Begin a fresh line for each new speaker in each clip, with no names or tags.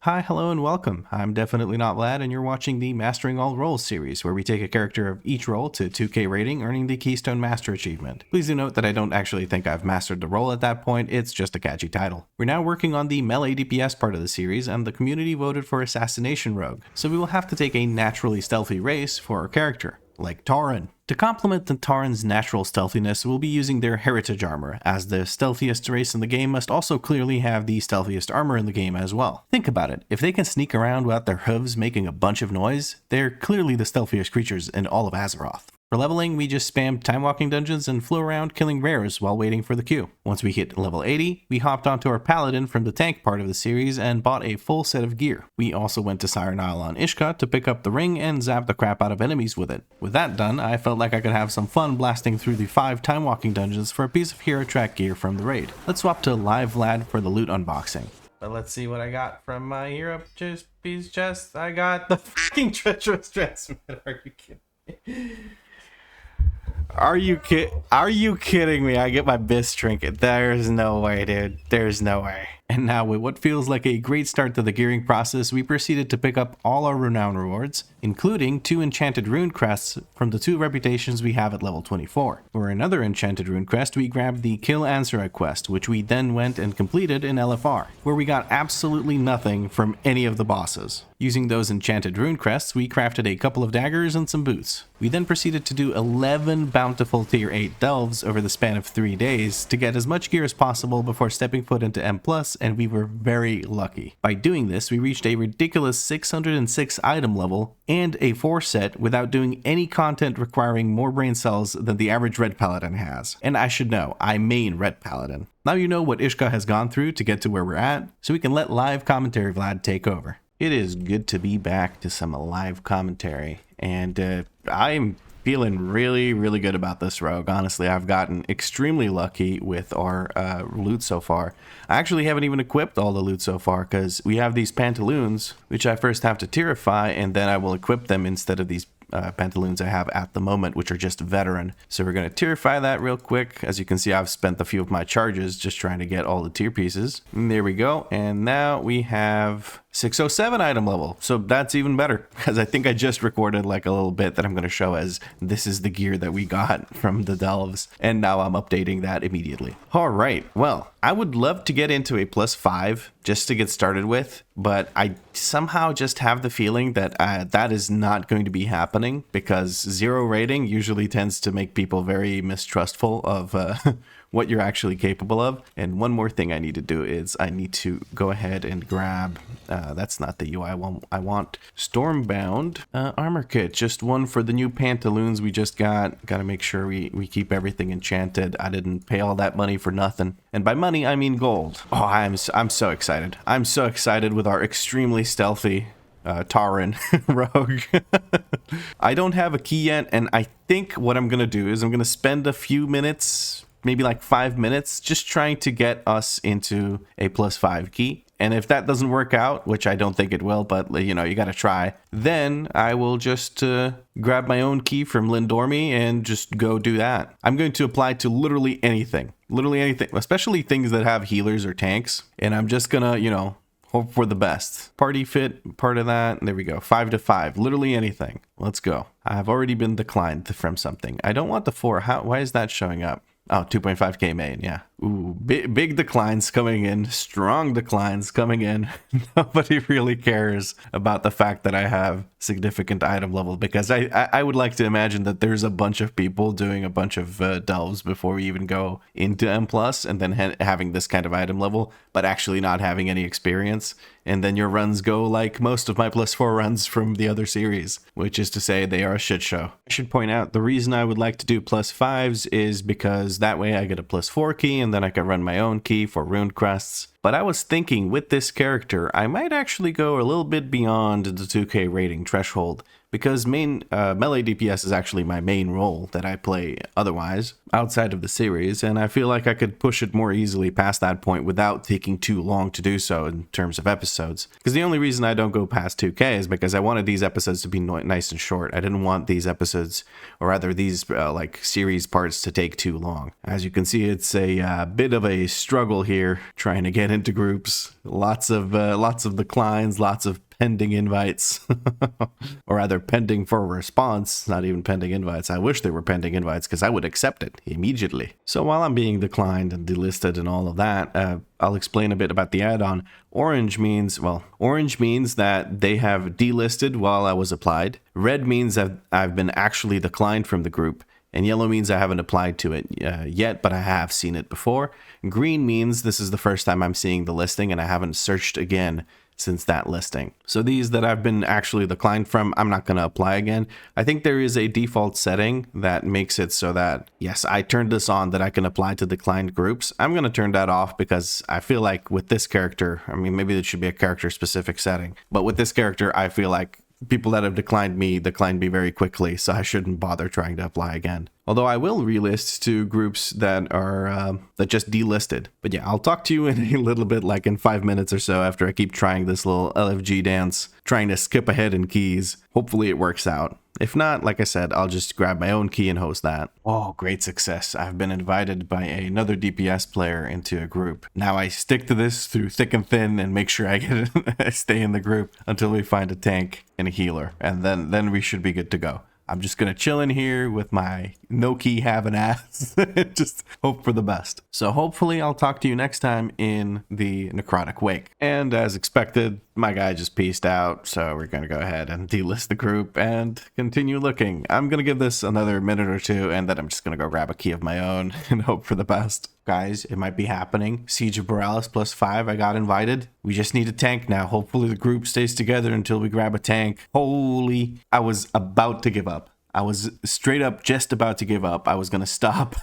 Hi, hello, and welcome. I'm definitely not Vlad, and you're watching the Mastering All Roles series, where we take a character of each role to 2K rating, earning the Keystone Master achievement. Please do note that I don't actually think I've mastered the role at that point, it's just a catchy title. We're now working on the melee DPS part of the series, and the community voted for Assassination Rogue, so we will have to take a naturally stealthy race for our character, like Tauren. To complement the Tauren's natural stealthiness, we'll be using their heritage armor, as the stealthiest race in the game must also clearly have the stealthiest armor in the game as well. Think about it, if they can sneak around without their hooves making a bunch of noise, they're clearly the stealthiest creatures in all of Azeroth. For leveling, we just spammed time-walking dungeons and flew around killing rares while waiting for the queue. Once we hit level 80, we hopped onto our paladin from the tank part of the series and bought a full set of gear. We also went to Siren Isle on Ishka to pick up the ring and zap the crap out of enemies with it. With that done, I felt like I could have some fun blasting through the 5 time-walking dungeons for a piece of hero track gear from the raid. Let's swap to Live Vlad for the loot unboxing. But let's see what I got from my hero piece chest. I got the fucking treacherous transmitter. Are you kidding me? Are you kidding me? I get my Bis trinket. There's no way, dude. There's no way. And now, with what feels like a great start to the gearing process, we proceeded to pick up all our renown rewards, including 2 enchanted rune crests from the 2 reputations we have at level 24. For another enchanted rune crest, we grabbed the Kill Anserite quest, which we then went and completed in LFR, where we got absolutely nothing from any of the bosses. Using those enchanted rune crests, we crafted a couple of daggers and some boots. We then proceeded to do 11 bountiful tier 8 delves over the span of 3 days to get as much gear as possible before stepping foot into M+, and we were very lucky. By doing this, we reached a ridiculous 606 item level and a 4 set without doing any content requiring more brain cells than the average Red Paladin has. And I should know, I main Red Paladin. Now you know what Ishka has gone through to get to where we're at, so we can let live commentary Vlad take over. It is good to be back to some live commentary, and I'm feeling really good about this rogue. Honestly, I've gotten extremely lucky with our loot so far. I actually haven't even equipped all the loot so far because we have these pantaloons, which I first have to tierify, and then I will equip them instead of these pantaloons I have at the moment, which are just veteran. So we're going to tierify that real quick. As you can see, I've spent a few of my charges just trying to get all the tier pieces. And there we go. And now we have 607 item level. So that's even better because I think I just recorded like a little bit that I'm going to show as this is the gear that we got from the delves. And now I'm updating that immediately. All right. Well, I would love to get into a +5 just to get started with, but I somehow just have the feeling that that is not going to be happening because 0 rating usually tends to make people very mistrustful of what you're actually capable of. And one more thing I need to do is I need to go ahead and grab, that's not the UI one, I want Stormbound armor kit, just one for the new pantaloons we just got. Gotta make sure we keep everything enchanted. I didn't pay all that money for nothing. And by money, I mean gold. Oh, I'm so excited. I'm so excited with our extremely stealthy Tauren rogue. I don't have a key yet, and I think what I'm gonna do is I'm gonna spend a few minutes, maybe like 5 minutes, just trying to get us into a +5 key. And if that doesn't work out, which I don't think it will, but you know, you gotta try, then I will just grab my own key from Lindormi and just go do that. I'm going to apply to literally anything, especially things that have healers or tanks. And I'm just gonna, you know, hope for the best. Party fit, part of that. There we go. 5 to 5, literally anything. Let's go. I have already been declined from something. I don't want the 4. Why is that showing up? Oh, 2.5k main, yeah. Ooh, big declines coming in, strong declines coming in. Nobody really cares about the fact that I have significant item level because I would like to imagine that there's a bunch of people doing a bunch of delves before we even go into M+, and then having this kind of item level, but actually not having any experience. And then your runs go like most of my +4 runs from the other series, which is to say they are a shit show. I should point out the reason I would like to do +5s is because that way I get a +4 key and then I can run my own key for rune crests. But I was thinking with this character, I might actually go a little bit beyond the 2k rating threshold because melee DPS is actually my main role that I play otherwise outside of the series, and I feel like I could push it more easily past that point without taking too long to do so in terms of episodes. Because the only reason I don't go past 2K is because I wanted these episodes to be nice and short. I didn't want these episodes, or rather these like series parts, to take too long. As you can see, it's a bit of a struggle here trying to get into groups. Lots of declines, lots of pending invites, or rather pending for a response, not even pending invites. I wish they were pending invites because I would accept it immediately. So while I'm being declined and delisted and all of that, I'll explain a bit about the add-on. Orange means that they have delisted while I was applied. Red means that I've been actually declined from the group. And yellow means I haven't applied to it yet, but I have seen it before. Green means this is the first time I'm seeing the listing and I haven't searched again since that listing. So these that I've been actually declined from, I'm not going to apply again. I think there is a default setting that makes it so that, yes, I turned this on that I can apply to declined groups. I'm going to turn that off because I feel like with this character, I mean, maybe it should be a character specific setting, but with this character, I feel like people that have declined me very quickly, so I shouldn't bother trying to apply again. Although I will relist to groups that are that just delisted. But yeah, I'll talk to you in a little bit, like in 5 minutes or so, after I keep trying this little LFG dance, trying to skip ahead in keys. Hopefully it works out. If not, like I said, I'll just grab my own key and host that. Oh, great success. I've been invited by another DPS player into a group. Now I stick to this through thick and thin and make sure I stay in the group until we find a tank and a healer. And then we should be good to go. I'm just going to chill in here with my no key having ass and just hope for the best. So hopefully I'll talk to you next time in the Necrotic Wake. And as expected, my guy just peaced out, so we're going to go ahead and delist the group and continue looking. I'm going to give this another minute or two, and then I'm just going to go grab a key of my own and hope for the best. Guys, it might be happening. Siege of Boralus +5, I got invited. We just need a tank now. Hopefully the group stays together until we grab a tank. Holy, I was about to give up. I was straight up just about to give up. I was going to stop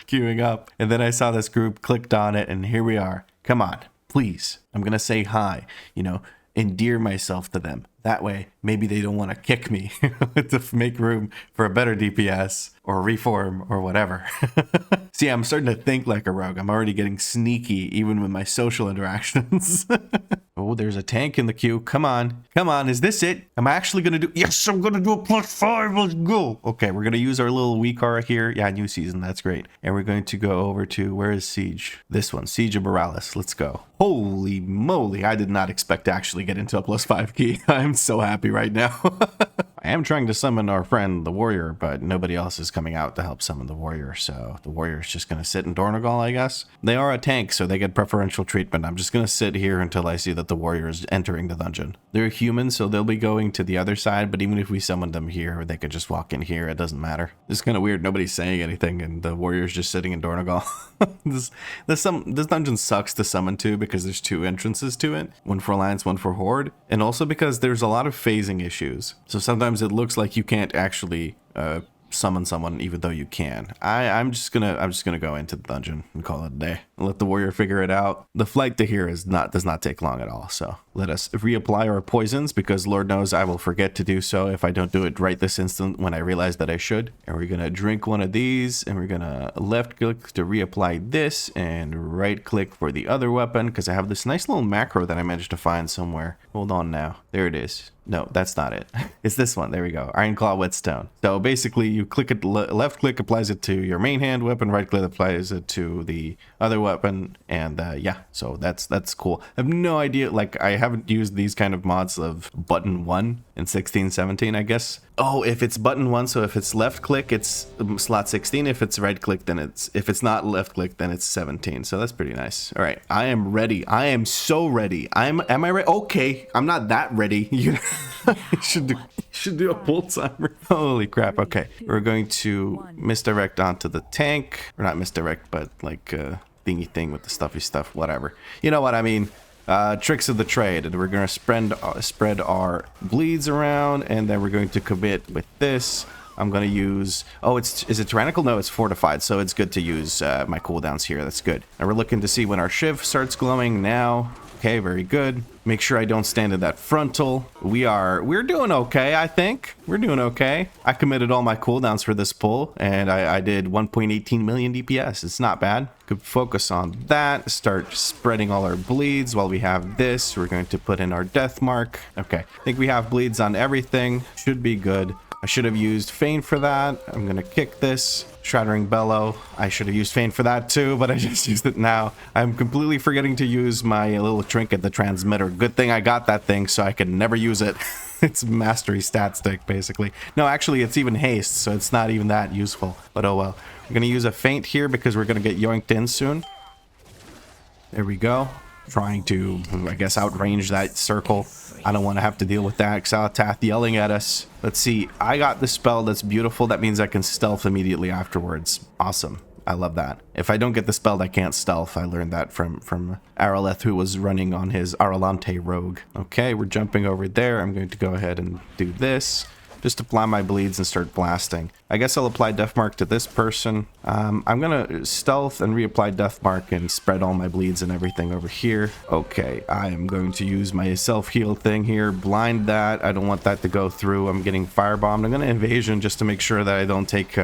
queuing up. And then I saw this group, clicked on it, and here we are. Come on, please. I'm going to say hi, endear myself to them. That way, maybe they don't want to kick me to make room for a better DPS or reform or whatever. See, I'm starting to think like a rogue. I'm already getting sneaky even with my social interactions. Oh, there's a tank in the queue. Come on. Come on. Is this it? Am I actually going to do... Yes, I'm going to do a +5. Let's go. Okay, we're going to use our little WeakAuras here. Yeah, new season. That's great. And we're going to go over to... Where is Siege? This one. Siege of Boralus. Let's go. Holy moly. I did not expect to actually get into a +5 key. I'm so happy right now. I am trying to summon our friend, the warrior, but nobody else is coming out to help summon the warrior, so the warrior is just going to sit in Dornogal, I guess. They are a tank, so they get preferential treatment. I'm just going to sit here until I see that the warrior is entering the dungeon. They're human, so they'll be going to the other side, but even if we summon them here, they could just walk in here. It doesn't matter. It's kind of weird. Nobody's saying anything, and the warrior's just sitting in Dornogal. This dungeon sucks to summon to because there's 2 entrances to it. One for Alliance, one for Horde, and also because there's a lot of phasing issues. So sometimes it looks like you can't actually summon someone even though you can. I'm just gonna go into the dungeon and call it a day. Let the warrior figure it out. The flight to here does not take long at all, so let us reapply our poisons, because Lord knows I will forget to do so if I don't do it right this instant when I realize that I should. And we're gonna drink one of these, and we're gonna left click to reapply this, and right click for the other weapon, because I have this nice little macro that I managed to find somewhere. Hold on now. There it is. No, that's not it. It's this one. There we go. Ironclaw Whetstone. So basically you click it, left click applies it to your main hand weapon, right click applies it to the other weapon, and yeah, so that's cool. I have no idea, like I haven't used these kind of mods of button 1 in 16-17, I guess. Oh, if it's button 1, so if it's left click, it's slot 16. If it's right click, then if it's not left click, then it's 17. So that's pretty nice. All right, I am ready. I am so ready. Am I ready? Okay, I'm not that ready. You should do a pull timer. Holy crap. Okay, we're going to misdirect onto the tank, or not misdirect, but like thingy thing with the stuffy stuff, whatever. You know what I mean. Tricks of the trade, and we're going to spread our bleeds around, and then we're going to commit with this. I'm going to use, is it tyrannical? No, it's fortified, so it's good to use my cooldowns here. That's good. And we're looking to see when our shiv starts glowing now. Okay, very good. Make sure I don't stand in that frontal. We're doing okay, I think. We're doing okay. I committed all my cooldowns for this pull, and I did 1.18 million DPS. It's not bad. Could focus on that. Start spreading all our bleeds while we have this. We're going to put in our death mark. Okay, I think we have bleeds on everything. Should be good. I should have used Feign for that. I'm going to kick this. Shattering Bellow. I should have used Feign for that too, but I just used it now. I'm completely forgetting to use my little trinket, the transmitter. Good thing I got that thing so I could never use it. It's mastery stat stick, basically. No, actually, it's even haste, so it's not even that useful. But oh well. We're going to use a feint here because we're going to get yoinked in soon. There we go. Trying to, I guess, outrange that circle. I don't want to have to deal with that. Xalatath yelling at us. Let's see. I got the spell that's beautiful. That means I can stealth immediately afterwards. Awesome. I love that. If I don't get the spell, I can't stealth. I learned that from Araleth, who was running on his Aralante rogue. Okay, we're jumping over there. I'm going to go ahead and do this. Just apply my bleeds and start blasting. I guess I'll apply Death Mark to this person. I'm gonna stealth and reapply Death Mark and spread all my bleeds and everything over here. Okay, I am going to use my self-heal thing here. Blind that. I don't want that to go through. I'm getting firebombed. I'm gonna evasion just to make sure that I don't take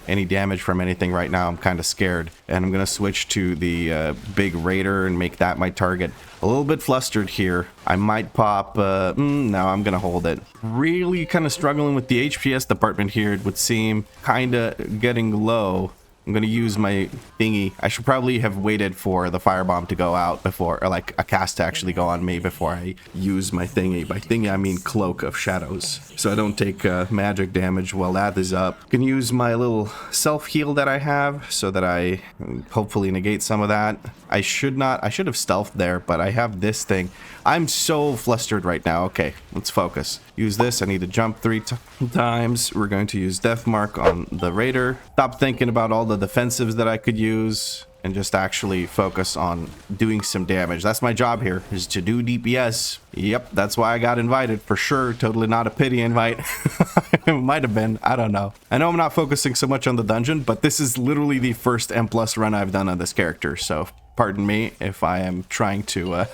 any damage from anything right now. I'm kind of scared. And I'm gonna switch to the big raider and make that my target. A little bit flustered here. I might pop, no, I'm gonna hold it. Really kind of struggling with the HPS department here, it would seem. Kind of getting low. I'm gonna use my thingy. I should probably have waited for the firebomb to go out before, or like a cast to actually go on me before I use my thingy. By thingy, I mean Cloak of Shadows. So I don't take magic damage while that is up. Can use my little self-heal that I have so that I hopefully negate some of that. I should have stealthed there, but I have this thing. I'm so flustered right now. Okay, let's focus. Use this. I need to jump 3 times. We're going to use Death Mark on the Raider. Stop thinking about all the defensives that I could use and just actually focus on doing some damage. That's my job here, is to do DPS. Yep, that's why I got invited, for sure. Totally not a pity invite. It might have been, I don't know. I know I'm not focusing so much on the dungeon, but this is literally the first M+ run I've done on this character, so pardon me if I am trying to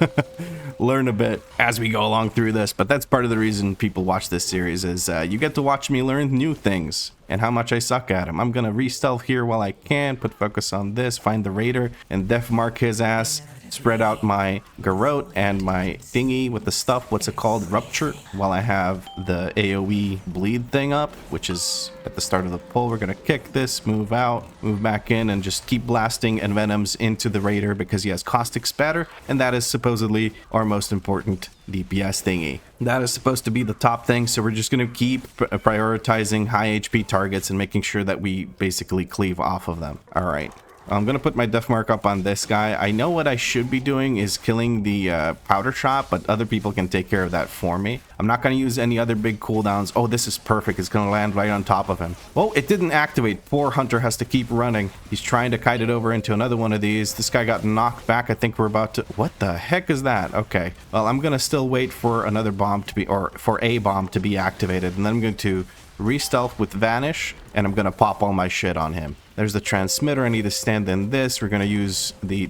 learn a bit as we go along through this, but that's part of the reason people watch this series, is you get to watch me learn new things and how much I suck at them. I'm gonna re-stealth here while I can, put focus on this, find the raider, and Death Mark his ass, spread out my garrote and my thingy with the stuff, what's it called, rupture, while I have the AoE bleed thing up, which is at the start of the pull. We're gonna kick this, move out, move back in, and just keep blasting envenoms into the raider because he has caustic spatter, and that is supposedly our most important DPS thingy. That is supposed to be the top thing, so we're just going to keep prioritizing high HP targets and making sure that we basically cleave off of them. All right. I'm going to put my Death Mark up on this guy. I know what I should be doing is killing the powder shot, but other people can take care of that for me. I'm not going to use any other big cooldowns. Oh, this is perfect. It's going to land right on top of him. Oh, it didn't activate. Poor Hunter has to keep running. He's trying to kite it over into another one of these. This guy got knocked back. I think we're about to... What the heck is that? Okay. Well, I'm going to still wait for another bomb to be... Or for a bomb to be activated. And then I'm going to re-stealth with Vanish. And I'm going to pop all my shit on him. There's the transmitter. I need to stand in this. We're going to use the...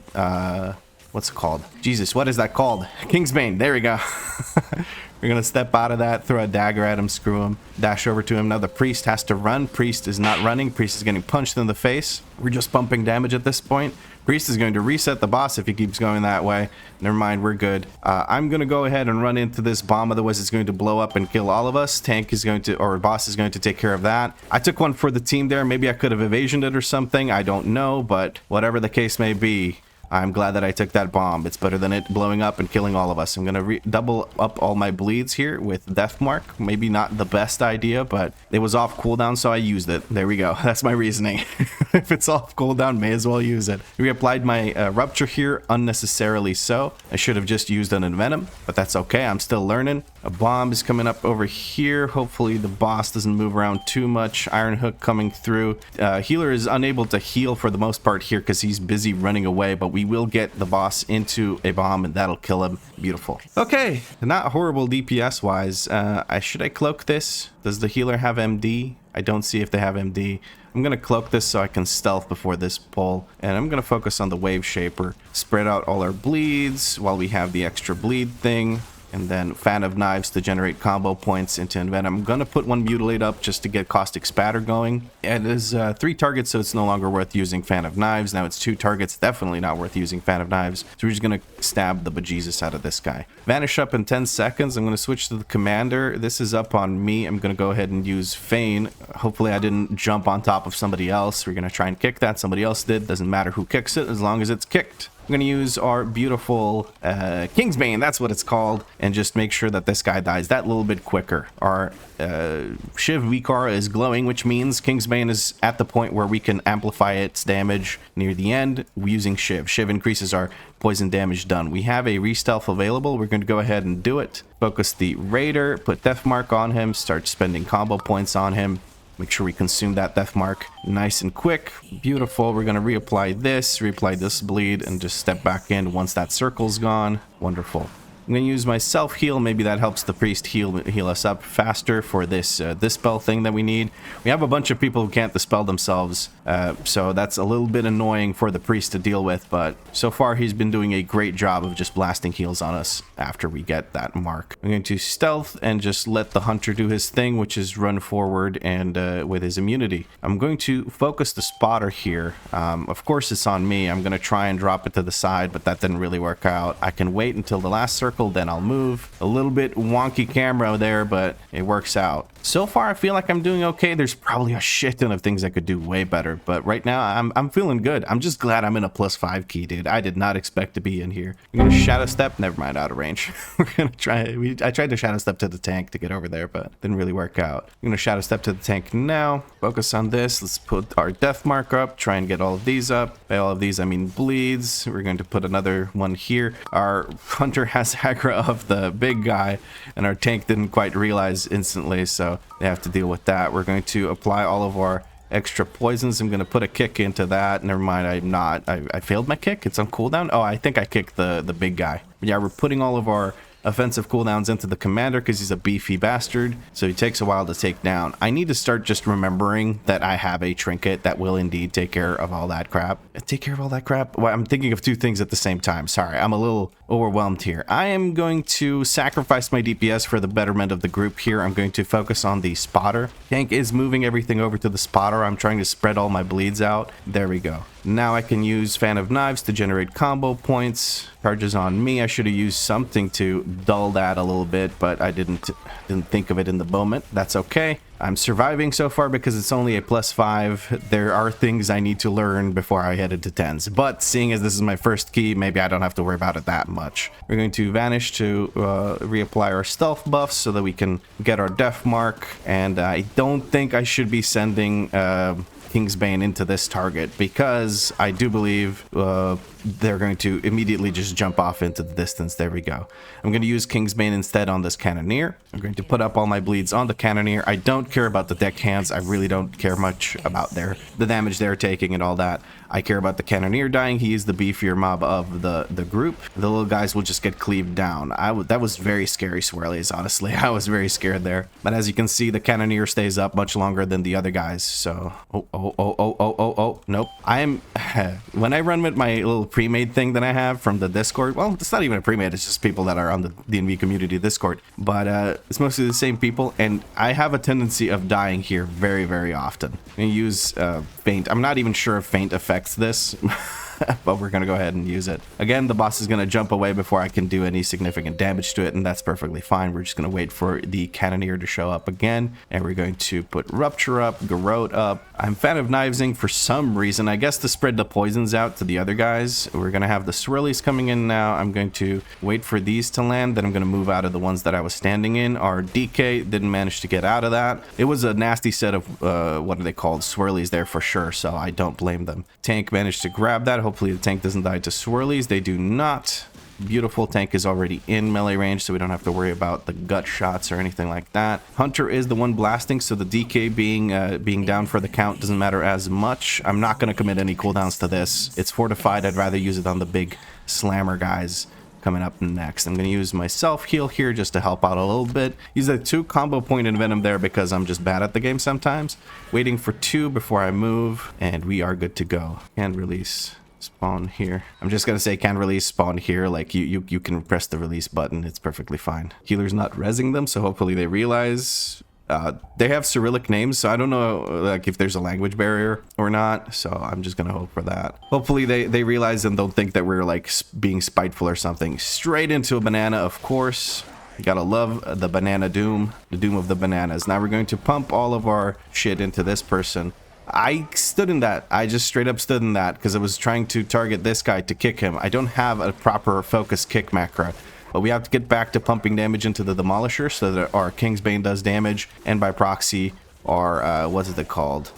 what's it called? Jesus, what is that called? Kingsbane. There we go. We're going to step out of that, throw a dagger at him, screw him, dash over to him. Now the priest has to run. Priest is not running. Priest is getting punched in the face. We're just pumping damage at this point. Priest is going to reset the boss if he keeps going that way. Never mind, we're good. I'm going to go ahead and run into this bomb, otherwise it's going to blow up and kill all of us. Tank is going to, or boss is going to take care of that. I took one for the team there. Maybe I could have evasioned it or something. I don't know, but whatever the case may be, I'm glad that I took that bomb. It's better than it blowing up and killing all of us. I'm going to double up all my bleeds here with Death Mark. Maybe not the best idea, but it was off cooldown, so I used it. There we go. That's my reasoning. If it's off cooldown, may as well use it. Reapplied my Rupture here, unnecessarily so. I should have just used an Envenom, but that's okay. I'm still learning. A bomb is coming up over here. Hopefully the boss doesn't move around too much. Iron Hook coming through. Healer is unable to heal for the most part here because he's busy running away, but we will get the boss into a bomb and that'll kill him. Beautiful. Okay, not horrible DPS wise. Should I cloak this? Does the healer have MD? I don't see if they have MD. I'm gonna cloak this so I can stealth before this pull, and I'm gonna focus on the wave shaper. Spread out all our bleeds while we have the extra bleed thing. And then Fan of Knives to generate combo points into Envenom. I'm going to put one Mutilate up just to get Caustic Spatter going. It is 3 targets, so it's no longer worth using Fan of Knives. Now it's 2 targets, definitely not worth using Fan of Knives. So we're just going to stab the bejesus out of this guy. Vanish up in 10 seconds. I'm going to switch to the Commander. This is up on me. I'm going to go ahead and use Feign. Hopefully I didn't jump on top of somebody else. We're going to try and kick that. Somebody else did. Doesn't matter who kicks it as long as it's kicked. I'm going to use our beautiful Kingsbane, that's what it's called, and just make sure that this guy dies that little bit quicker. Our Shiv WeakAuras is glowing, which means Kingsbane is at the point where we can amplify its damage near the end using Shiv. Shiv increases our poison damage done. We have a re-stealth available. We're going to go ahead and do it. Focus the Raider, put Death Mark on him, start spending combo points on him. Make sure we consume that death mark nice and quick. Beautiful. We're going to reapply this bleed, and just step back in once that circle's gone. Wonderful. I'm going to use my self-heal. Maybe that helps the priest heal us up faster for this dispel thing that we need. We have a bunch of people who can't dispel themselves, so that's a little bit annoying for the priest to deal with, but so far he's been doing a great job of just blasting heals on us after we get that mark. I'm going to stealth and just let the hunter do his thing, which is run forward and with his immunity. I'm going to focus the spotter here. Of course it's on me. I'm going to try and drop it to the side, but that didn't really work out. I can wait until the last circle, then I'll move. A little bit wonky camera there, but it works out. So far I feel like I'm doing okay. There's probably a shit ton of things I could do way better, but right now I'm feeling good. I'm just glad I'm in a +5 key, dude. I did not expect to be in here. I'm gonna shadow step. Never mind, out of range. We're gonna try. I tried to shadow step to the tank to get over there, but didn't really work out. I'm gonna shadow step to the tank now. Focus on this. Let's put our death mark up. Try and get all of these up. By all of these I mean bleeds. We're going to put another one here. Our hunter has aggro of the big guy, and our tank didn't quite realize instantly, so they have to deal with that. We're going to apply all of our extra poisons. I'm going to put a kick into that. Never mind, I'm not. I failed my kick. It's on cooldown. Oh, I think I kicked the big guy. But yeah, we're putting all of our offensive cooldowns into the commander because he's a beefy bastard, so he takes a while to take down. I need to start just remembering that I have a trinket that will indeed take care of all that crap. Well, I'm thinking of 2 things at the same time. Sorry, I'm a little overwhelmed here. I am going to sacrifice my DPS for the betterment of the group here. I'm going to focus on the spotter. Tank is moving everything over to the spotter. I'm trying to spread all my bleeds out. There we go. Now I can use Fan of Knives to generate combo points. Charges on me. I should have used something to dull that a little bit, but I didn't think of it in the moment. That's okay. I'm surviving so far because it's only a +5. There are things I need to learn before I head into 10s, but seeing as this is my first key, maybe I don't have to worry about it that much. We're going to vanish to reapply our stealth buffs so that we can get our death mark, and I don't think I should be sending Kingsbane into this target because I do believe they're going to immediately just jump off into the distance. There we go. I'm going to use Kingsbane instead on this Cannoneer. I'm going to put up all my bleeds on the Cannoneer. I don't care about the deck hands. I really don't care much about the damage they're taking and all that. I care about the Cannoneer dying. He is the beefier mob of the group. The little guys will just get cleaved down. That was very scary, Swirlies, honestly. I was very scared there. But as you can see, the Cannoneer stays up much longer than the other guys. So, nope. When I run with my little pre-made thing that I have from the Discord, well, it's not even a pre-made, it's just people that are on the D&V community Discord, but it's mostly the same people, and I have a tendency of dying here very, very often. I'm going to use Feint. I'm not even sure if Feint affects this, but we're going to go ahead and use it. Again, the boss is going to jump away before I can do any significant damage to it, and that's perfectly fine. We're just going to wait for the Cannoneer to show up again, and we're going to put Rupture up, Garrote up. I'm Fan of Knivesing for some reason, I guess to spread the poisons out to the other guys. We're going to have the Swirlies coming in now. I'm going to wait for these to land, then I'm going to move out of the ones that I was standing in. Our DK didn't manage to get out of that. It was a nasty set of, what are they called? Swirlies there for sure, so I don't blame them. Tank managed to grab that. Hopefully the tank doesn't die to Swirlies. They do not. Beautiful. Tank is already in melee range, so we don't have to worry about the gut shots or anything like that. Hunter is the one blasting, so the DK being down for the count doesn't matter as much. I'm not going to commit any cooldowns to this. It's fortified. I'd rather use it on the big slammer guys coming up next. I'm going to use my self heal here just to help out a little bit. Use a 2 combo point in Venom there because I'm just bad at the game sometimes. Waiting for 2 before I move, and we are good to go. And release. Spawn here. I'm just gonna say can release, spawn here. Like you can press the release button. It's perfectly fine. Healer's not rezzing them, so hopefully they realize. They have Cyrillic names, so I don't know like if there's a language barrier or not. So I'm just gonna hope for that. Hopefully they realize and don't think that we're like being spiteful or something. Straight into a banana, of course. You gotta love the banana doom, the doom of the bananas. Now we're going to pump all of our shit into this person. I stood in that. I just straight up stood in that because I was trying to target this guy to kick him. I don't have a proper focus kick macro, but we have to get back to pumping damage into the Demolisher so that our Kingsbane does damage, and by proxy our what is it called?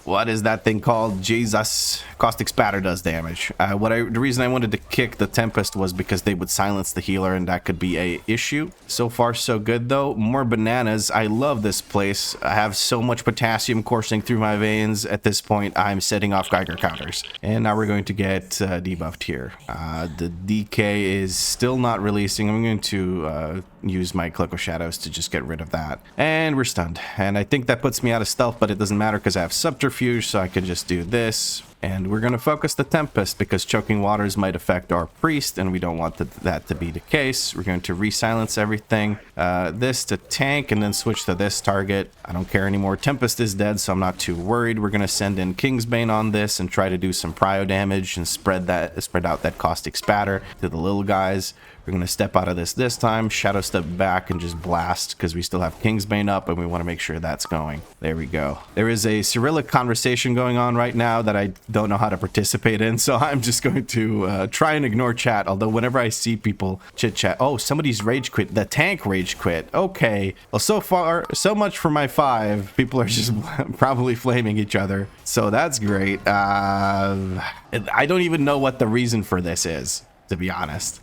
What is that thing called? Jesus. Caustic Spatter does damage. The reason I wanted to kick the Tempest was because they would silence the healer, and that could be a issue. So far so good though. More bananas. I love this place. I have so much potassium coursing through my veins. At this point I'm setting off Geiger counters, and now we're going to get debuffed here. The DK is still not releasing. I'm going to use my Cloak of Shadows to just get rid of that, and we're stunned, and I think that puts me out of stealth, but it doesn't matter because I have Subterfuge, so I can just do this. And we're going to focus the Tempest because Choking Waters might affect our Priest, and we don't want that to be the case. We're going to re-silence everything. This to tank, and then switch to this target. I don't care anymore. Tempest is dead, so I'm not too worried. We're going to send in Kingsbane on this and try to do some prio damage and spread out that Caustic Spatter to the little guys. We're going to step out of this time, shadow step back, and just blast because we still have Kingsbane up, and we want to make sure that's going. There we go. There is a Cyrillic conversation going on right now that I don't know how to participate in, so I'm just going to try and ignore chat, although whenever I see people chit-chat. Oh, somebody's rage quit. The tank rage quit. Okay. Well, so far, so much for my 5. People are just probably flaming each other, so that's great. I don't even know what the reason for this is, to be honest.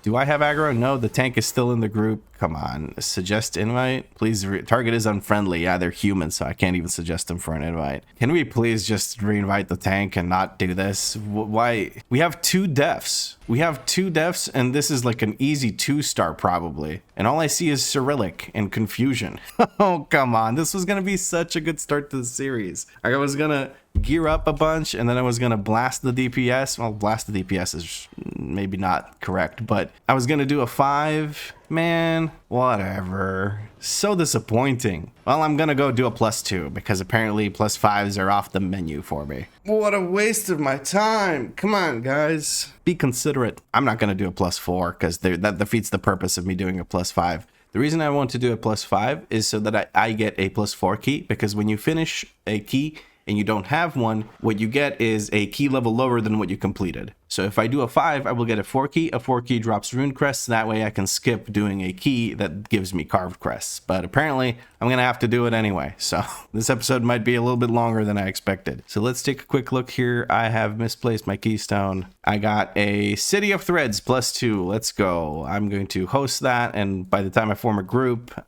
Do I have aggro? No, the tank is still in the group. Come on, suggest invite, please. Target is unfriendly. Yeah, they're human, so I can't even suggest them for an invite. Can we please just re-invite the tank and not do this? Why? We have 2 deaths. We have 2 deaths, and this is like an easy 2-star probably, and all I see is Cyrillic and confusion. Oh, come on, this was gonna be such a good start to the series. I was gonna gear up a bunch, and then I was gonna blast the DPS. Well, blast the DPS is maybe not correct, but I was gonna do a 5. Man, whatever. So disappointing. Well, I'm gonna go do a +2 because apparently +5s are off the menu for me. What a waste of my time. Come on, guys. Be considerate. I'm not gonna do a +4 because that defeats the purpose of me doing a +5. The reason I want to do a +5 is so that I get a +4 key, because when you finish a key and you don't have one, what you get is a key level lower than what you completed. So if I do a 5, I will get a 4 key. A 4 key drops rune crests. That way I can skip doing a key that gives me carved crests. But apparently I'm going to have to do it anyway. So this episode might be a little bit longer than I expected. So let's take a quick look here. I have misplaced my keystone. I got a City of Threads +2. Let's go. I'm going to host that. And by the time I form a group,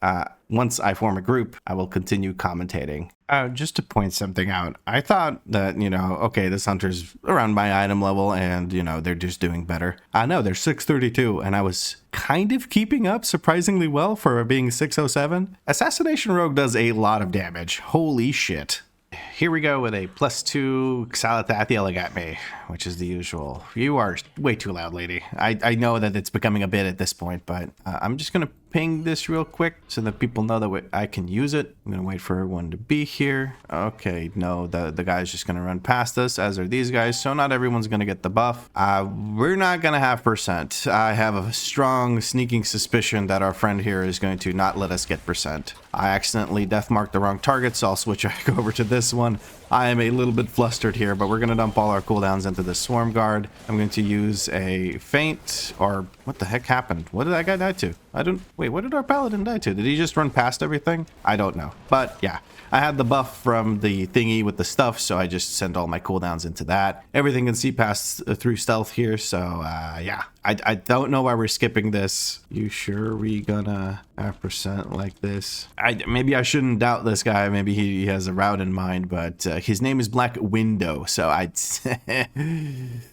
once I form a group, I will continue commentating. Just to point something out, I thought that, okay, this hunter's around my item level and, they're just doing better. No, they're 632, and I was kind of keeping up surprisingly well for being 607. Assassination Rogue does a lot of damage. Holy shit. Here we go with a +2 Xalath yelling at me, which is the usual. You are way too loud, lady. I know that it's becoming a bit at this point, but I'm just going to ping this real quick so that people know that I can use it. I'm going to wait for everyone to be here. Okay, no, the guy's just going to run past us, as are these guys, so not everyone's going to get the buff. We're not going to have percent. I have a strong sneaking suspicion that our friend here is going to not let us get percent. I accidentally deathmarked the wrong target, so I'll switch back over to this one. I am a little bit flustered here, but we're going to dump all our cooldowns into the Swarm Guard. I'm going to use a Feint, or what the heck happened? What did that guy die to? Wait, what did our Paladin die to? Did he just run past everything? I don't know. But yeah, I had the buff from the thingy with the stuff, so I just sent all my cooldowns into that. Everything can see past through stealth here, so yeah. I don't know why we're skipping this. You sure we gonna have percent like this? Maybe I shouldn't doubt this guy. Maybe he has a route in mind, but his name is Black Window, so I'd say,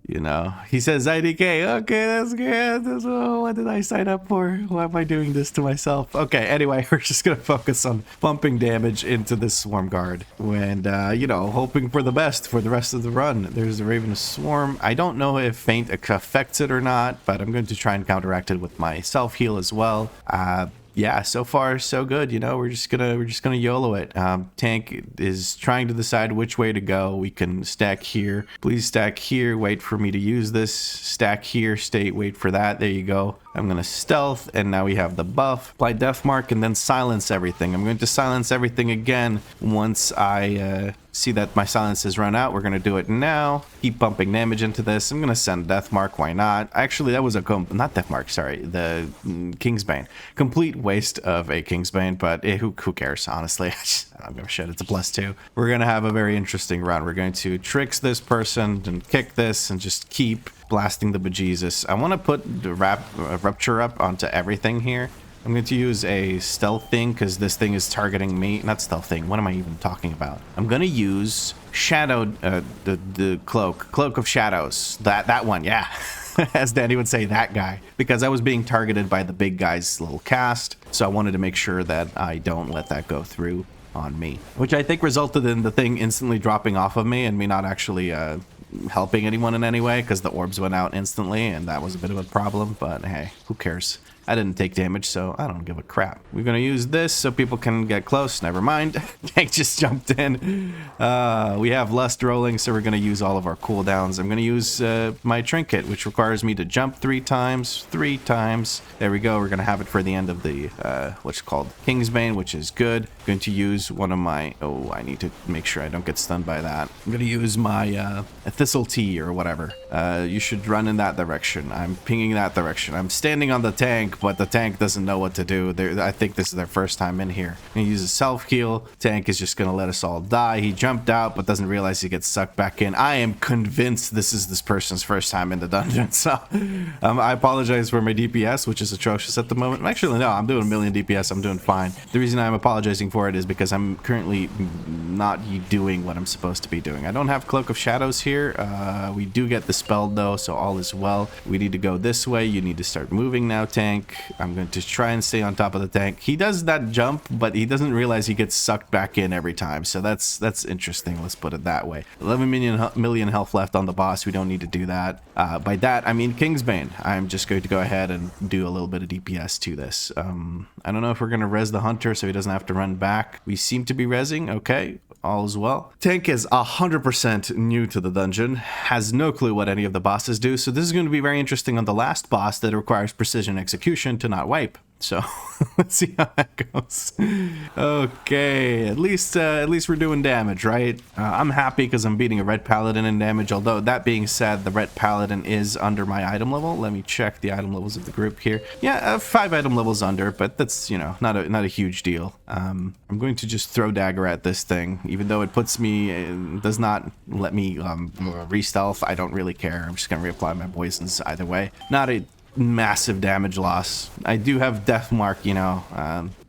you know, he says IDK. Okay, that's good. What did I sign up for? Why am I doing this to myself? Okay, anyway, we're just gonna focus on pumping damage into this Swarm Guard and, you know, hoping for the best for the rest of the run. There's the Ravenous Swarm. I don't know if Feint affects it or not, but I'm going to try and counteract it with my self heal as well. Yeah, so far so good. You know, we're just gonna YOLO it. Tank is trying to decide which way to go. We can stack here. Please stack here. Wait for me to use this. Stack here. Wait for that. There you go. I'm gonna stealth, and now we have the buff. Apply Death Mark, and then silence everything. I'm going to silence everything again once I see that my silence has run out. We're gonna do it now. Keep pumping damage into this. I'm gonna send Death Mark. Why not? Actually, that was not Death Mark. Sorry, the Kingsbane. Complete waste of a Kingsbane, but who cares? Honestly, I don't give a shit. It's a +2. We're gonna have a very interesting run. We're going to tricks this person and kick this and just keep blasting the bejesus. I want to put the rupture up onto everything here. I'm going to use a stealth thing because this thing is targeting me. Not stealth thing. What am I even talking about? I'm going to use shadow, the cloak of shadows. That one, yeah. As Danny would say, that guy. Because I was being targeted by the big guy's little cast. So I wanted to make sure that I don't let that go through on me. Which I think resulted in the thing instantly dropping off of me and me not actually helping anyone in any way because the orbs went out instantly and that was a bit of a problem, but hey, who cares? I didn't take damage, so I don't give a crap. We're gonna use this so people can get close. Never mind. Tank just jumped in. We have Lust rolling, so we're gonna use all of our cooldowns. I'm gonna use my trinket, which requires me to jump 3 times. 3 times. There we go. We're gonna have it for the end of the what's called Kingsbane, which is good. I'm going to use one of my. Oh, I need to make sure I don't get stunned by that. I'm gonna use my Thistle Tea or whatever. You should run in that direction. I'm pinging that direction. I'm standing on the tank, but the tank doesn't know what to do. I think this is their first time in here. I'm gonna use a self heal. Tank is just gonna let us all die. He jumped out, but doesn't realize he gets sucked back in. I am convinced this is this person's first time in the dungeon. So I apologize for my DPS, which is atrocious at the moment. Actually, no, I'm doing a million DPS. I'm doing fine. The reason I'm apologizing for it is because I'm currently not doing what I'm supposed to be doing. I don't have Cloak of Shadows here. We do get dispelled though, so all is well. We need to go this way. You need to start moving now, tank. I'm going to try and stay on top of the tank. He does that jump, but he doesn't realize he gets sucked back in every time. So that's interesting. Let's put it that way. 11 million health left on the boss. We don't need to do that. By that, I mean Kingsbane. I'm just going to go ahead and do a little bit of DPS to this. I don't know if we're going to res the hunter so he doesn't have to run back. We seem to be resing. Okay. All is well. Tank is 100% new to the dungeon, has no clue what any of the bosses do, so this is going to be very interesting on the last boss that requires precision execution to not wipe. So let's see how that goes. Okay, at least we're doing damage, right? I'm happy because I'm beating a red paladin in damage. Although that being said, the red paladin is under my item level. Let me check the item levels of the group here. Yeah, 5 item levels under, but that's, you know, not a huge deal. I'm going to just throw dagger at this thing, even though it puts me, does not let me re-stealth. I don't really care. I'm just gonna reapply my poisons either way. Not a massive damage loss. I do have Death Mark, you know,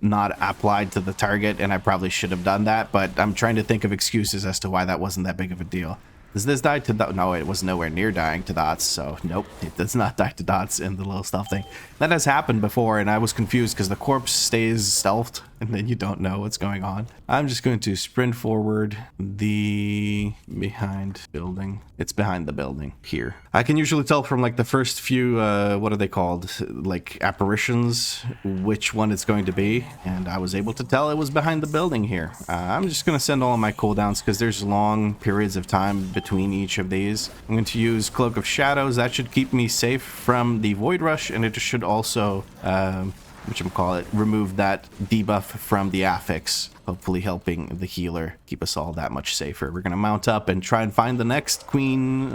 not applied to the target, and I probably should have done that, but I'm trying to think of excuses as to why that wasn't that big of a deal. Does this die to dots? No, it was nowhere near dying to dots, so nope, it does not die to dots in the little stealth thing. That has happened before, and I was confused because the corpse stays stealthed, and then you don't know what's going on. I'm just going to sprint forward the behind building. It's behind the building here. I can usually tell from like the first few, what are they called? Like apparitions, which one it's going to be. And I was able to tell it was behind the building here. I'm just going to send all of my cooldowns because there's long periods of time between each of these. I'm going to use Cloak of Shadows. That should keep me safe from the Void Rush, and it should also, remove that debuff from the affix, hopefully helping the healer keep us all that much safer. We're going to mount up and try and find the next Queen's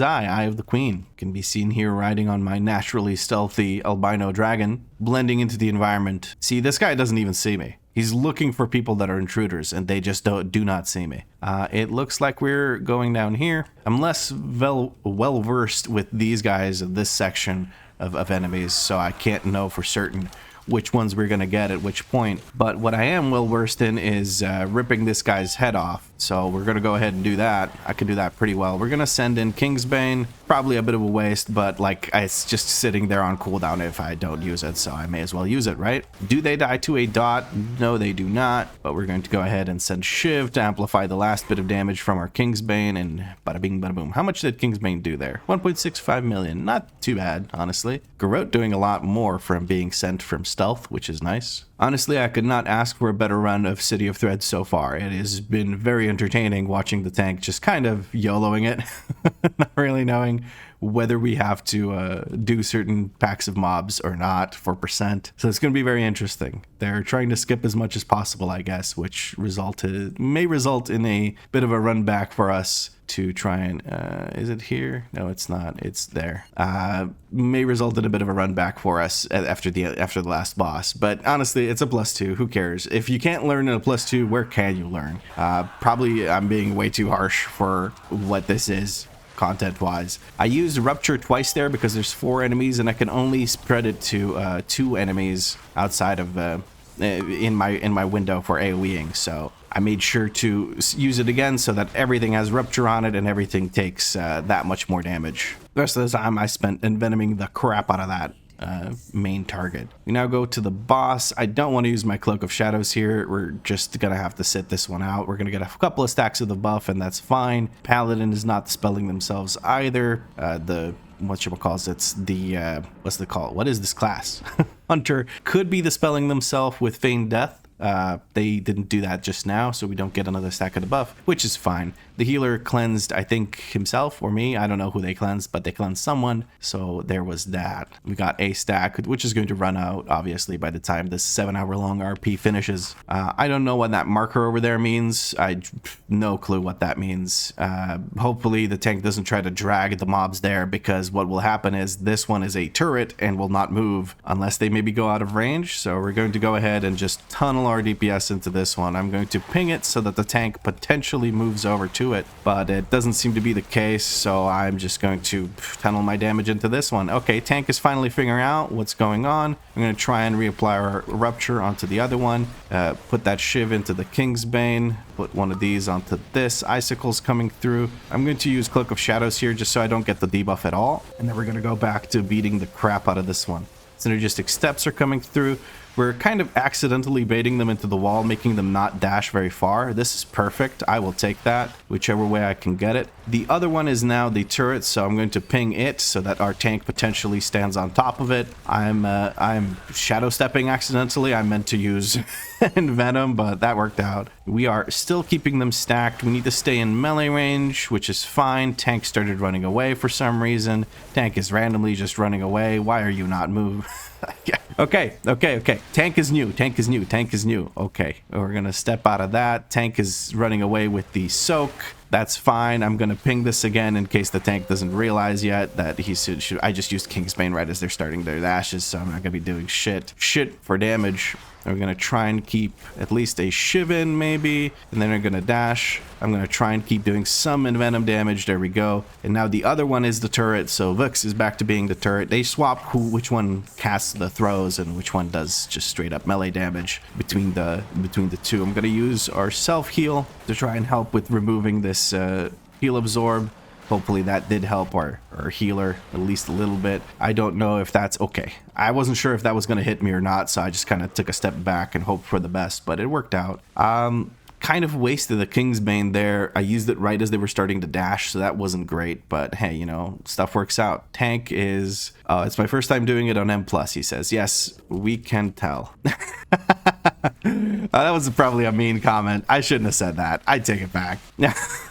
Eye of the Queen. Can be seen here riding on my naturally stealthy albino dragon, blending into the environment. See, this guy doesn't even see me. He's looking for people that are intruders, and they just do not see me. It looks like we're going down here. I'm less well-versed with these guys in this section of enemies, so I can't know for certain which ones we're gonna get at which point. But what I am well versed in is ripping this guy's head off. So we're gonna go ahead and do that. I can do that pretty well. We're gonna send in Kingsbane. Probably a bit of a waste, but like it's just sitting there on cooldown if I don't use it, so I may as well use it, right? Do they die to a dot? No, they do not. But we're going to go ahead and send Shiv to amplify the last bit of damage from our Kingsbane, and bada bing, bada boom. How much did Kingsbane do there? 1.65 million. Not too bad, honestly. Garrote doing a lot more from being sent from stealth, which is nice. Honestly, I could not ask for a better run of City of Threads so far. It has been very entertaining watching the tank just kind of YOLOing it, not really knowing whether we have to do certain packs of mobs or not for %. So it's going to be very interesting. They're trying to skip as much as possible, I guess, which may result in a bit of a run back for us to try and is it here? No, it's not. It's there. May result in a bit of a run back for us after the last boss. But honestly, it's a +2. Who cares? If you can't learn in a +2, where can you learn? Probably I'm being way too harsh for what this is content-wise. I used Rupture twice there because there's 4 enemies and I can only spread it to 2 enemies outside of in my window for AoEing. So I made sure to use it again so that everything has Rupture on it and everything takes that much more damage. The rest of the time I spent envenoming the crap out of that main target. We now go to the boss. I don't want to use my Cloak of Shadows here. We're just gonna have to sit this one out. We're gonna get a couple of stacks of the buff and that's fine. Paladin is not dispelling themselves either. It's the what's the call? What is this class? Hunter could be dispelling themselves with Feigned Death. They didn't do that just now, so we don't get another stack of the buff, which is fine. The healer cleansed, I think, himself or me. I don't know who they cleansed, but they cleansed someone, so there was that. We got a stack, which is going to run out, obviously, by the time this 7-hour-long RP finishes. I don't know what that marker over there means. No clue what that means. Hopefully, the tank doesn't try to drag the mobs there, because what will happen is this one is a turret and will not move unless they maybe go out of range. So we're going to go ahead and just tunnel our DPS into this one. I'm going to ping it so that the tank potentially moves over to it, but it doesn't seem to be the case, so I'm just going to tunnel my damage into this one. Okay, tank is finally figuring out what's going on. I'm going to try and reapply our Rupture onto the other one, put that Shiv into the Kingsbane, put one of these onto this. Icicle's coming through. I'm going to use Cloak of Shadows here just so I don't get the debuff at all, and then we're going to go back to beating the crap out of this one. Synergistic steps are coming through. We're kind of accidentally baiting them into the wall, making them not dash very far. This is perfect. I will take that, whichever way I can get it. The other one is now the turret, so I'm going to ping it so that our tank potentially stands on top of it. I'm shadow stepping accidentally. I meant to use Venom, but that worked out. We are still keeping them stacked. We need to stay in melee range, which is fine. Tank started running away for some reason. Tank is randomly just running away. Why are you not moving? Yeah. Okay. Tank is new. Okay, we're gonna step out of that. Tank is running away with the soak. That's fine. I'm gonna ping this again in case the tank doesn't realize yet that he should. I just used Kingsbane right as they're starting their dashes, so I'm not gonna be doing shit for damage. We're gonna try and keep at least a Shiv in, maybe, and then we're gonna dash. I'm gonna try and keep doing some envenom damage. There we go. And now the other one is the turret, so Vux is back to being the turret. They swap which one casts the throws and which one does just straight up melee damage between the two. I'm gonna use our self heal to try and help with removing this heal absorb. Hopefully that did help our healer at least a little bit. I don't know if that's okay. I wasn't sure if that was going to hit me or not, so I just kind of took a step back and hoped for the best, but it worked out. Kind of wasted the Kingsbane there. I used it right as they were starting to dash, so that wasn't great, but hey, you know, stuff works out. Tank is... it's my first time doing it on M+, he says. Yes, we can tell. That was probably a mean comment. I shouldn't have said that. I take it back.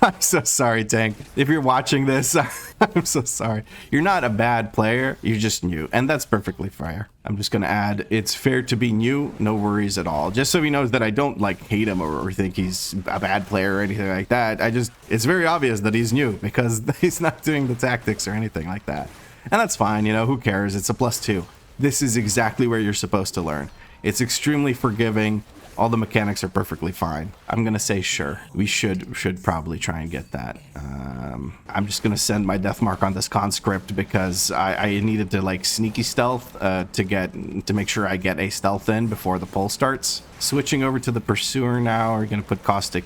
I'm so sorry, Tank. If you're watching this, I'm so sorry. You're not a bad player. You're just new, and that's perfectly fair. I'm just going to add, it's fair to be new. No worries at all. Just so he knows that I don't, like, hate him or think he's a bad player or anything like that. It's very obvious that he's new because he's not doing the tactics or anything like that. And that's fine, you know, who cares? It's a +2. This is exactly where you're supposed to learn. It's extremely forgiving. All the mechanics are perfectly fine. I'm gonna say sure. We should probably try and get that. I'm just gonna send my death mark on this conscript because I needed to like sneaky stealth to make sure I get a stealth in before the pull starts. Switching over to the pursuer now. We're gonna put caustic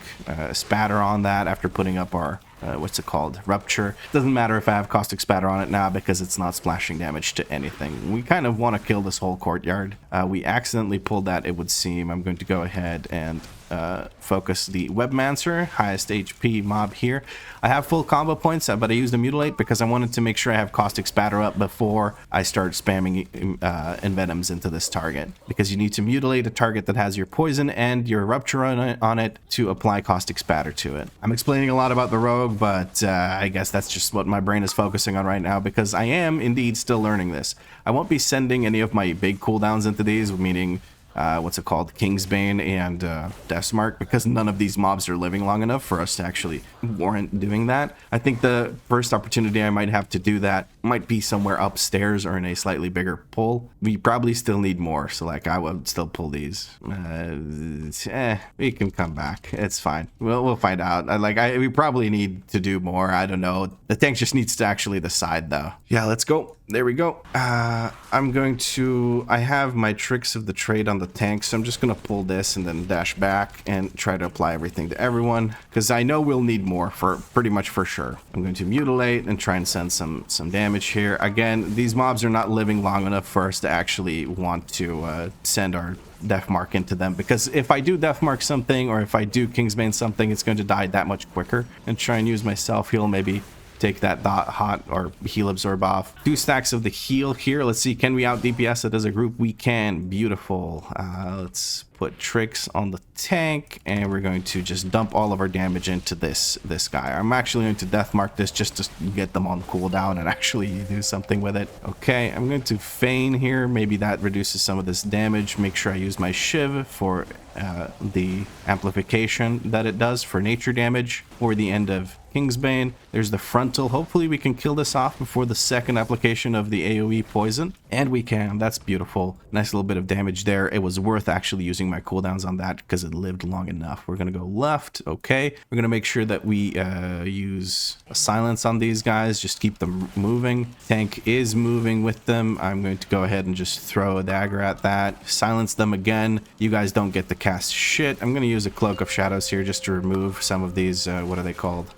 spatter on that after putting up our what's it called? Rupture. Doesn't matter if I have caustic spatter on it now because it's not splashing damage to anything. We kind of want to kill this whole courtyard. We accidentally pulled that, it would seem. I'm going to go ahead and focus the Webmancer, highest HP mob here. I have full combo points, but I used a Mutilate because I wanted to make sure I have caustic spatter up before I start spamming envenoms into this target, because you need to mutilate a target that has your poison and your rupture on it to apply caustic spatter to it. I'm explaining a lot about the rogue, but I guess that's just what my brain is focusing on right now because I am indeed still learning this. I won't be sending any of my big cooldowns into these, meaning what's it called, Kingsbane and Deathmark, because none of these mobs are living long enough for us to actually warrant doing that. I think the first opportunity I might have to do that might be somewhere upstairs or in a slightly bigger pull. We probably still need more, so like I would still pull these. We can come back. It's fine. We'll find out. We probably need to do more. I don't know. The tank just needs to actually decide though. Yeah, let's go. There we go. I have my tricks of the trade on the tank, so I'm just gonna pull this and then dash back and try to apply everything to everyone, because I know we'll need more for pretty much for sure. I'm going to mutilate and try and send some damage here. Again, these mobs are not living long enough for us to actually want to send our death mark into them, because if I do death mark something or if I do Kingsbane something, it's going to die that much quicker. And try and use my self heal, maybe take that hot or heal absorb off. 2 stacks of the heal here. Let's see, can we out DPS it as a group? We can. Beautiful. Let's put tricks on the tank and we're going to just dump all of our damage into this guy. I'm actually going to death mark this just to get them on cooldown and actually do something with it. Okay, I'm going to feign here. Maybe that reduces some of this damage. Make sure I use my shiv for the amplification that it does for nature damage or the end of Kingsbane. There's the frontal. Hopefully we can kill this off before the second application of the AoE poison. And we can. That's beautiful. Nice little bit of damage there. It was worth actually using my cooldowns on that because it lived long enough. We're going to go left. Okay. We're going to make sure that we use a silence on these guys. Just keep them moving. Tank is moving with them. I'm going to go ahead and just throw a dagger at that. Silence them again. You guys don't get to cast shit. I'm going to use a Cloak of Shadows here just to remove some of these, what are they called?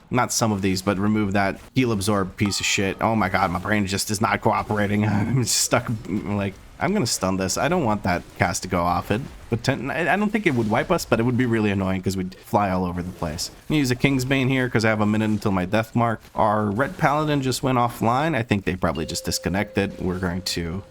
Not some of these, but remove that heal absorb piece of shit. Oh my god, my brain just is not cooperating. I'm stuck. Like, I'm gonna stun this. I don't want that cast to go off it. But I don't think it would wipe us, but it would be really annoying because we'd fly all over the place. I'm gonna use a Kingsbane here because I have a minute until my death mark. Our Red Paladin just went offline. I think they probably just disconnected. We're going to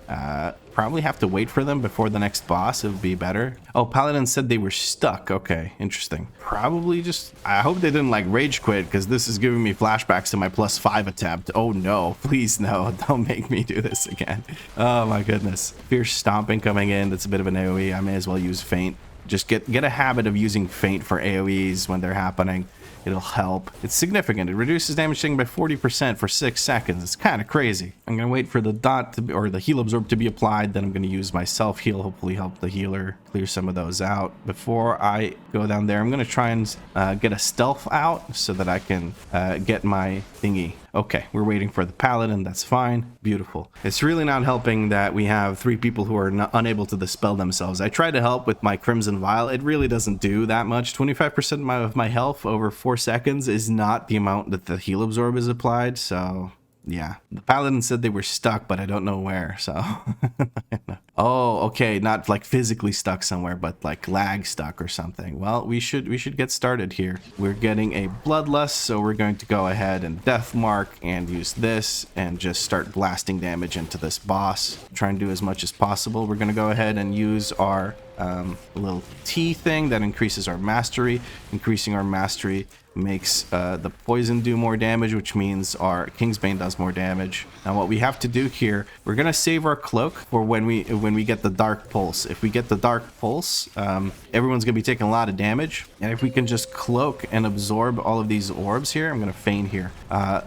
probably have to wait for them before the next boss. It would be better. Oh, Paladin said they were stuck. Okay, interesting. Probably just, I hope they didn't like rage quit because this is giving me flashbacks to my +5 attempt. Oh no, please no, don't make me do this again. Oh my goodness. Fierce Stomping coming in. That's a bit of an AoE. I may as well use Feint. Just get a habit of using Feint for AoEs when they're happening. It'll help. It's significant. It reduces damage taken by 40% for 6 seconds. It's kind of crazy. I'm going to wait for the dot to be, or the heal absorb to be applied. Then I'm going to use my self heal. Hopefully help the healer clear some of those out. Before I go down there, I'm going to try and get a stealth out so that I can get my thingy. Okay, we're waiting for the paladin. That's fine. Beautiful. It's really not helping that we have 3 people who are unable to dispel themselves. I tried to help with my Crimson Vial. It really doesn't do that much. 25% of my health over 4 seconds is not the amount that the heal absorb is applied. So yeah, the paladin said they were stuck, but I don't know where. So oh, okay, not like physically stuck somewhere, but like lag stuck or something. Well, we should get started here. We're getting a bloodlust, so we're going to go ahead and death mark and use this and just start blasting damage into this boss. Try and do as much as possible. We're going to go ahead and use our little T thing that increases our mastery. Increasing our mastery makes the poison do more damage, which means our Kingsbane does more damage. Now what we have to do here, we're gonna save our cloak for when we get the dark pulse. If we get the dark pulse, everyone's gonna be taking a lot of damage, and if we can just cloak and absorb all of these orbs here, I'm gonna feign here,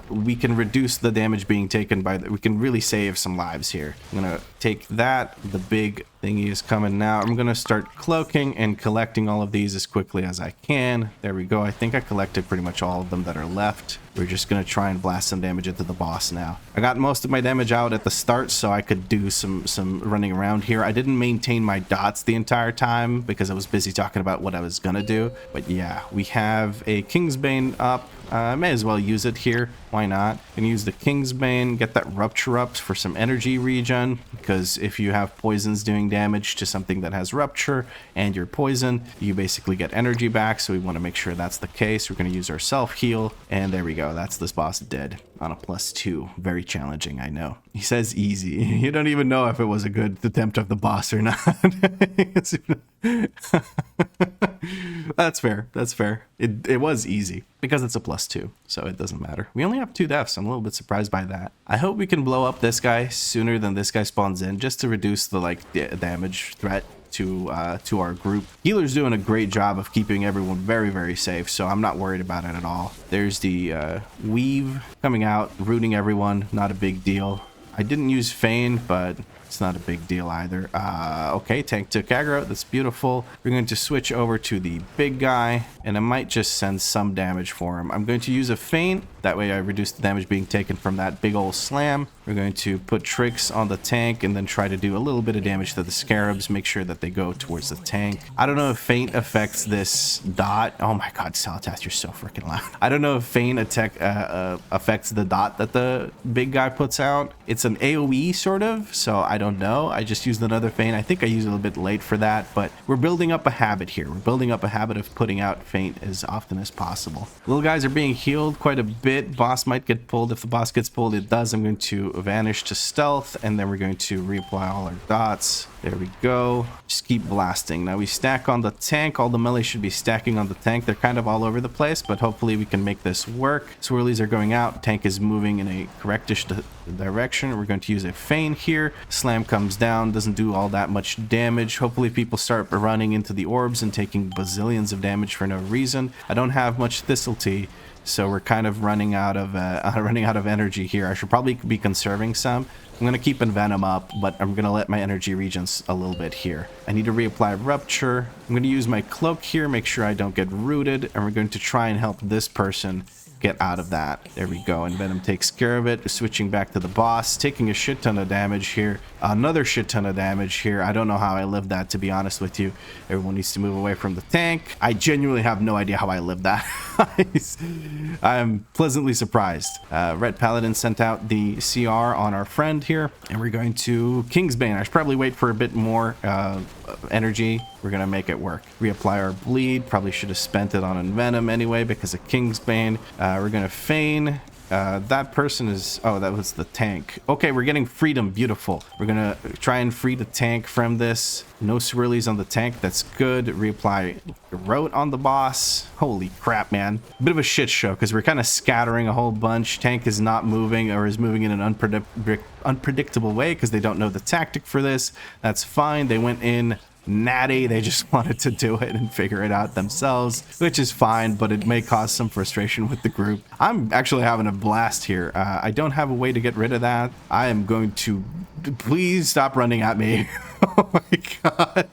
we can reduce the damage being taken by we can really save some lives here. I'm gonna take that, the big thingy is coming now. I'm gonna start cloaking and collecting all of these as quickly as I can. There we go. I think I collected pretty much all of them that are left. We're just gonna try and blast some damage into the boss now. I got most of my damage out at the start, so I could do some running around here. I didn't maintain my dots the entire time because I was busy talking about what I was gonna do. But yeah, we have a Kingsbane up. I may as well use it here. Why not? And use the Kingsbane, get that Rupture up for some energy regen, because if you have poisons doing damage to something that has Rupture and you're poison, you basically get energy back, so we want to make sure that's the case. We're going to use our self-heal, and there we go. That's this boss dead on a +2. Very challenging, I know. He says easy. You don't even know if it was a good attempt of the boss or not. That's fair. That's fair. It was easy because it's a +2, so it doesn't matter. We only have 2 deaths. I'm a little bit surprised by that. I hope we can blow up this guy sooner than this guy spawns in, just to reduce the damage threat to our group. Healer's doing a great job of keeping everyone very, very safe, so I'm not worried about it at all. There's the weave coming out, rooting everyone. Not a big deal. I didn't use feign, but it's not a big deal either. Okay, tank took aggro. That's beautiful. We're going to switch over to the big guy, and I might just send some damage for him. I'm going to use a feint. That way I reduce the damage being taken from that big old slam. We're going to put tricks on the tank and then try to do a little bit of damage to the scarabs. Make sure that they go towards the tank. I don't know if feint affects this dot. Oh my god, Salatas, you're so freaking loud. I don't know if feint affects the dot that the big guy puts out. It's an AoE sort of, so I don't know. I just used another feint. I think I used it a little bit late for that, but we're building up a habit here. We're building up a habit of putting out feint as often as possible. Little guys are being healed quite a bit. Boss might get pulled. If the boss gets pulled, it does. I'm going to vanish to stealth, and then we're going to reapply all our dots. There we go. Just keep blasting. Now we stack on the tank. All the melee should be stacking on the tank. They're kind of all over the place, but hopefully we can make this work. Swirlies are going out. Tank is moving in a correctish direction. We're going to use a feint here. Slam comes down. Doesn't do all that much damage. Hopefully people start running into the orbs and taking bazillions of damage for no reason. I don't have much Thistle Tea, so we're kind of running out of energy here. I should probably be conserving some. I'm going to keep Envenom up, but I'm going to let my energy regens a little bit here. I need to reapply Rupture. I'm going to use my cloak here, make sure I don't get rooted, and we're going to try and help this person get out of that. There we go. And Venom takes care of it. Switching back to the boss, taking a shit ton of damage here. Another shit ton of damage here. I don't know how I lived that, to be honest with you. Everyone needs to move away from the tank. I genuinely have no idea how I lived that. I'm pleasantly surprised. Red Paladin sent out the CR on our friend here, and we're going to Kingsbane. I should probably wait for a bit more energy. We're gonna make it work. Reapply our bleed. Probably should have spent it on Envenom anyway because of Kingsbane. We're gonna feign. That person is... Oh, that was the tank. Okay, we're getting freedom. Beautiful. We're gonna try and free the tank from this. No swirlies on the tank. That's good. Reapply rote on the boss. Holy crap, man. Bit of a shit show because we're kind of scattering a whole bunch. Tank is not moving, or is moving in an unpredictable way because they don't know the tactic for this. That's fine. They went in natty. They just wanted to do it and figure it out themselves, which is fine, but it may cause some frustration with the group. I'm actually having a blast here. I don't have a way to get rid of that. I am going to... Please stop running at me. Oh my god.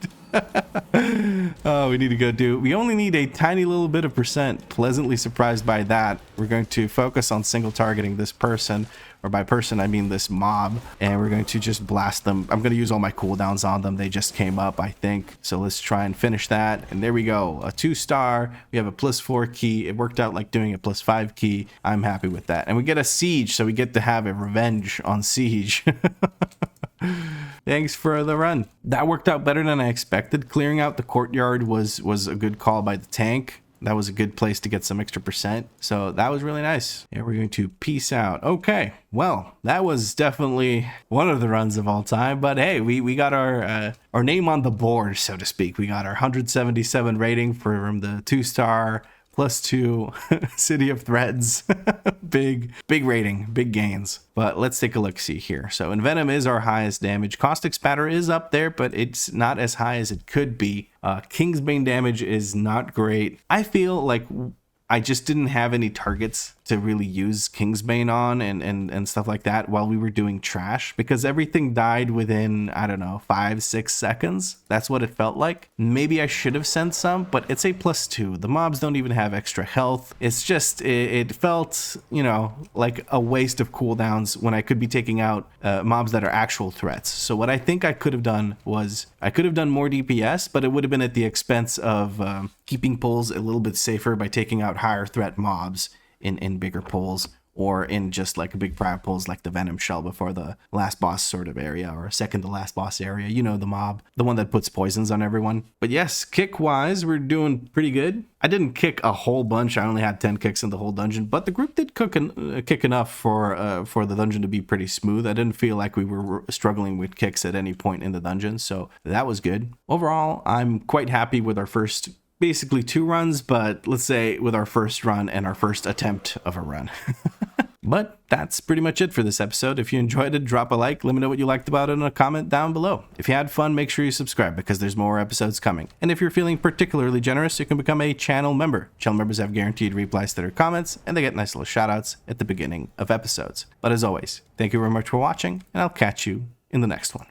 Oh, we need to go do... We only need a tiny little bit of percent. Pleasantly surprised by that. We're going to focus on single targeting this person. Or by person, I mean this mob. And we're going to just blast them. I'm going to use all my cooldowns on them. They just came up, I think. So let's try and finish that. And there we go. A 2-star. We have a +4 key. It worked out like doing a +5 key. I'm happy with that. And we get a siege, so we get to have a revenge on siege. Thanks for the run. That worked out better than I expected. Clearing out the courtyard was a good call by the tank. That was a good place to get some extra percent. So that was really nice. And we're going to peace out. Okay, well, that was definitely one of the runs of all time. But hey, we got our name on the board, so to speak. We got our 177 rating from the 2-star. +2 City of Threads. big rating, big gains. But let's take a look-see here. So Envenom is our highest damage. Caustic Spatter is up there, but it's not as high as it could be. Kingsbane damage is not great. I feel like I just didn't have any targets to really use Kingsbane on and stuff like that while we were doing trash, because everything died within, I don't know, 5-6 seconds. That's what it felt like. Maybe I should have sent some, but it's a +2. The mobs don't even have extra health. It's just, it felt, you know, like a waste of cooldowns when I could be taking out mobs that are actual threats. So what I think I could have done was, I could have done more DPS, but it would have been at the expense of keeping pulls a little bit safer by taking out higher threat mobs in bigger pulls, or in just like big private pulls like the Venom Shell before the last boss sort of area, or second to last boss area, you know, the mob, the one that puts poisons on everyone. But yes, kick wise, we're doing pretty good. I didn't kick a whole bunch. I only had 10 kicks in the whole dungeon, but the group did kick enough for the dungeon to be pretty smooth. I didn't feel like we were struggling with kicks at any point in the dungeon, so that was good. Overall, I'm quite happy with our first basically 2 runs, but let's say with our first run and our first attempt of a run. But that's pretty much it for this episode. If you enjoyed it, drop a like, let me know what you liked about it in a comment down below. If you had fun, make sure you subscribe because there's more episodes coming. And if you're feeling particularly generous, you can become a channel member. Channel members have guaranteed replies to their comments, and they get nice little shoutouts at the beginning of episodes. But as always, thank you very much for watching, and I'll catch you in the next one.